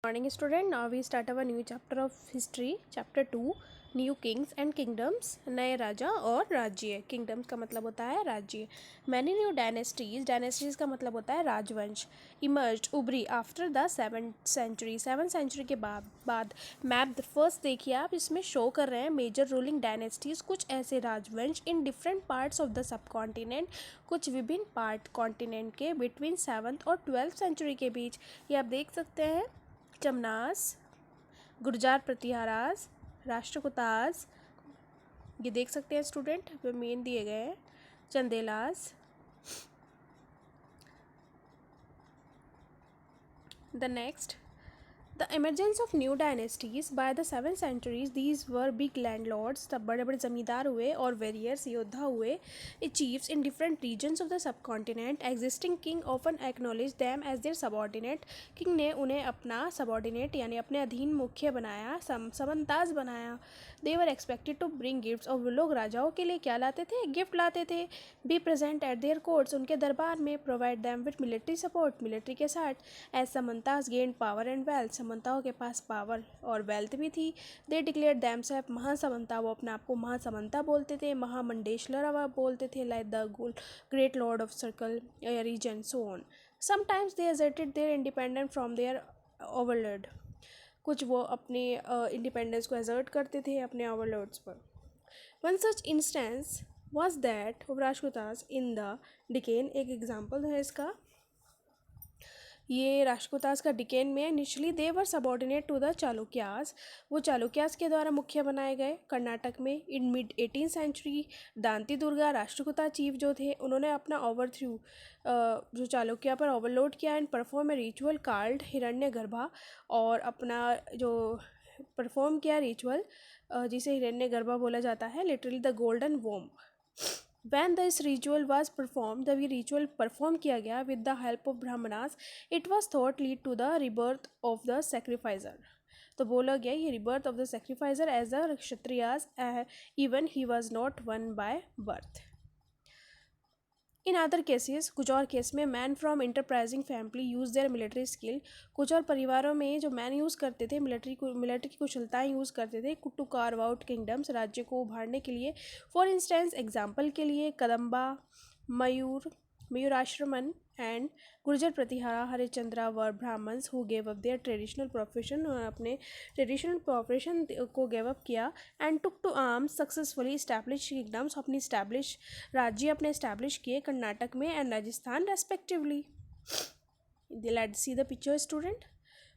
Morning student, now we start our new chapter of history, chapter 2, new Kings and kingdoms, नए राजा और राज्य। Kingdoms का मतलब होता है राज्य। मैनी न्यू डायनेस्टीज का मतलब होता है राजवंश। इमर्ज उभरी आफ्टर द 7th सेंचुरी के बाद मैप फर्स्ट देखिए आप, इसमें शो कर रहे हैं मेजर रूलिंग डायनेस्टीज, कुछ ऐसे राजवंश in different parts of the sub continent, कुछ विभिन्न पार्ट कॉन्टिनेंट के बिटवीन 7th और 12th सेंचुरी के बीच। ये आप देख सकते हैं, चमनास, गुर्जार प्रतिहारास, राष्ट्रकूटास, ये देख सकते हैं स्टूडेंट, मेन दिए गए हैं, Chandelas, the next the emergence of new dynasties by the 7th centuries, these were big landlords, तब बड़े बड़े ज़मींदार हुए, और warriors योद्धा हुए, chiefs in different regions of the subcontinent, existing king often acknowledged them as their subordinate, king ने उन्हें अपना subordinate यानी अपने अधीन मुख्य बनाया, समंताज बनाया। they were expected to bring gifts, और वो लोग राजाओं के लिए क्या लाते थे? गिफ्ट लाते थे। be present at their courts, उनके दरबार में, provide them with military support, military के साथ। as समंताज gained power and wealth, समंताओं के पास पावर और वेल्थ भी थी। दे डिक्लेयर दैमसेल्फ महासमंता, वो अपने आप को महासमंता बोलते थे। महामंडेश्वर बोलते थे, like the great lord of circle region, so on. Sometimes they asserted their independence from their overlord, कुछ वो अपने इंडिपेंडेंस को एजर्ट करते थे अपने ओवरलॉर्ड्स पर। One such instance was that of Rajputas in the Deccan, एक एग्जाम्पल है इसका, ये राष्ट्रकूटास का डिकेन में। Initially they were subordinate to the Chalukyas, वो चालुक्यास के द्वारा मुख्य बनाए गए कर्नाटक में। In mid 18th century Danti Durga Rashtrakuta chief जो थे, उन्होंने अपना ओवरथ्रू जो चालुक्या पर ओवरलोड किया and perform a ritual called Hiranyagarbha, और अपना जो परफॉर्म किया रिचुअल जिसे हिरण्यगर्भा बोला जाता है, literally the golden womb. When this ritual was performed, जब ये ritual perform किया गया with the help of brahmanas, it was thought lead to the rebirth of the sacrificer, तो बोला गया ये rebirth of the sacrificer as the kshatriyas, even he was not one by birth. In other cases, कुछ और case में, man from enterprising family use their military skill, कुछ और परिवारों में जो मैन यूज़ करते थे मिलिट्री की कुशलताएँ यूज़ करते थे टू कार्व आउट किंगडम्स, राज्य को उभारने के लिए। फॉर इंस्टेंस, एग्जाम्पल के लिए, Kadamba, Mayurasharman and Gurjara Pratihara Harishchandra were Brahmans who gave up their traditional profession, अपने ट्रेडिशनल प्रोफेशन को गेव अप किया, and took to arms successfully establish kingdoms, अपनी इस्टेब्लिश राज्य अपने इस्टेब्लिश किए कर्नाटक में and Rajasthan respectively. Let's see the picture student.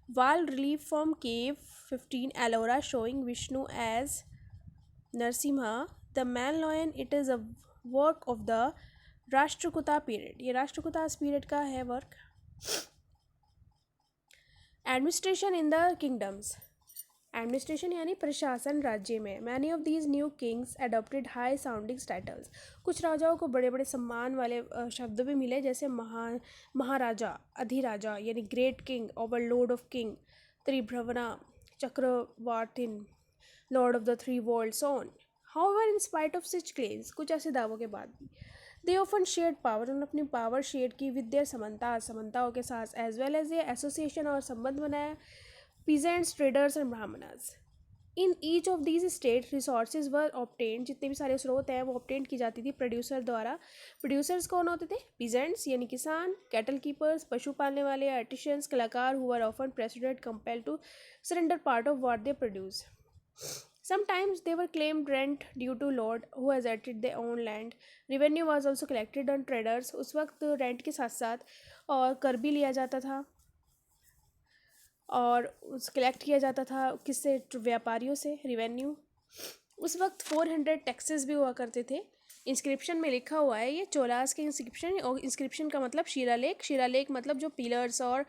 Wall relief from cave 15 Ellora showing Vishnu as Narasimha the man lion, it is a work of the Rashtrakuta period, ये Rashtrakuta period का है work. Administration in the kingdoms, administration यानी प्रशासन राज्य में। Many of these new Kings adopted high sounding titles, कुछ राजाओं को बड़े बड़े सम्मान वाले शब्द भी मिले, जैसे महाराजा, अधिराजा यानी great king, overlord of king, Tribhuvana, Chakravartin, lord of the three world, so on. However in spite of such claims, कुछ ऐसे दावों के बाद भी, दे ऑफन शेयर्ड पावर, उन्होंने अपनी पावर शेयर की विद देयर समंताओं के साथ, as well as a association, और संबंध बनाया peasants, traders and Brahmanas. In each of these state resources were obtained, जितने भी सारे स्रोत हैं वो ऑब्टेन की जाती थी प्रोड्यूसर द्वारा। प्रोड्यूसर्स कौन होते थे? पीजेंट्स यानी किसान, कैटल कीपर्स पशु पालने वाले, आर्टिशियंस कलाकार, who are often president compelled to surrender part of what they produce. Sometimes they were claimed rent due to lord who asserted their own land. Revenue was also collected on traders. उस वक्त rent के साथ साथ और कर भी लिया जाता था, और उस कलेक्ट किया जाता था किससे? व्यापारियों से, रिवेन्यू। उस वक्त 400 टैक्सेस भी हुआ करते थे। इंस्क्रिप्शन में लिखा हुआ है, ये चोलास के इंस्क्रिप्शन, और इंस्क्रिप्शन का मतलब शिलालेख मतलब जो पिलर्स और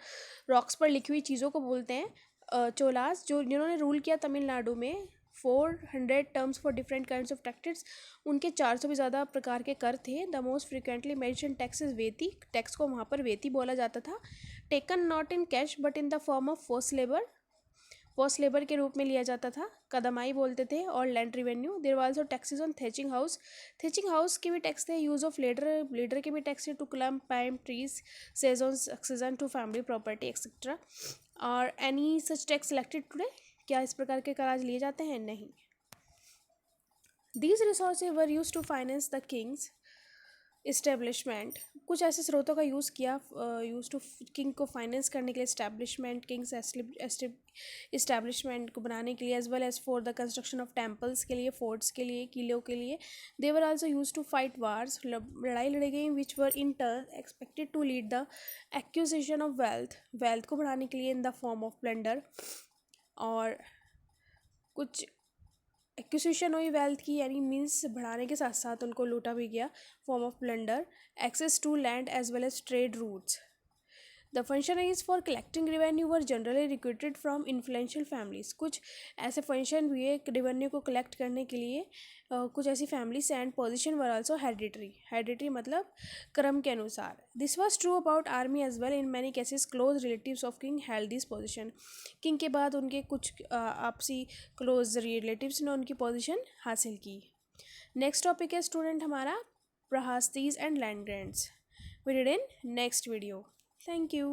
रॉक्स पर लिखी हुई चीज़ों को बोलते हैं। चोलास जिन्होंने रूल किया तमिलनाडु में, 400 terms for different kinds of taxes, उनके 400 भी ज़्यादा प्रकार के कर थे। The most frequently mention taxes vetti, tax को वहाँ पर वेती बोला जाता था। Taken not in cash but in the form of force labour के रूप में लिया जाता था, कदमाई बोलते थे। और land revenue, there were also taxes on thatching house के भी टैक्स थे, यूज़ ऑफ लीडर के भी टैक्स थे, टू क्लम पाइम ट्रीज, सेजन succession to family property etcetera. और any such tax selected today, क्या इस प्रकार के कर आज लिए जाते हैं? नहीं. These resources were used to finance the king's establishment. कुछ ऐसे स्रोतों का यूज़ टू किंग को फाइनेंस करने के लिए, इस्टेब्लिशमेंट किंग्स इस्टेब्लिशमेंट को बनाने के लिए, as well as for the construction of temples के लिए, फोर्ट्स के लिए, किलों के लिए. They were also used to fight wars, लड़ाई लड़ी गई, which were in turn expected to lead the acquisition of wealth को बढ़ाने के लिए in the form of plunder. और कुछ एक्विजिशन हुई वेल्थ की, यानी मीन्स बढ़ाने के साथ साथ उनको लूटा भी गया, form of plunder. Access to land as well as trade routes. The functionaries for collecting revenue were generally recruited from influential families. कुछ ऐसे फंक्शन हुए रिवेन्यू को कलेक्ट करने के लिए, कुछ ऐसी families and position were also hereditary मतलब क्रम के अनुसार. This was true about army as well. In many cases close relatives of king held this position. King के बाद उनके कुछ आपसी क्लोज रिलेटिव्स ने उनकी पोजीशन हासिल की. नेक्स्ट टॉपिक है स्टूडेंट हमारा प्रहास्तीज and land grants. We read in next video. Thank you.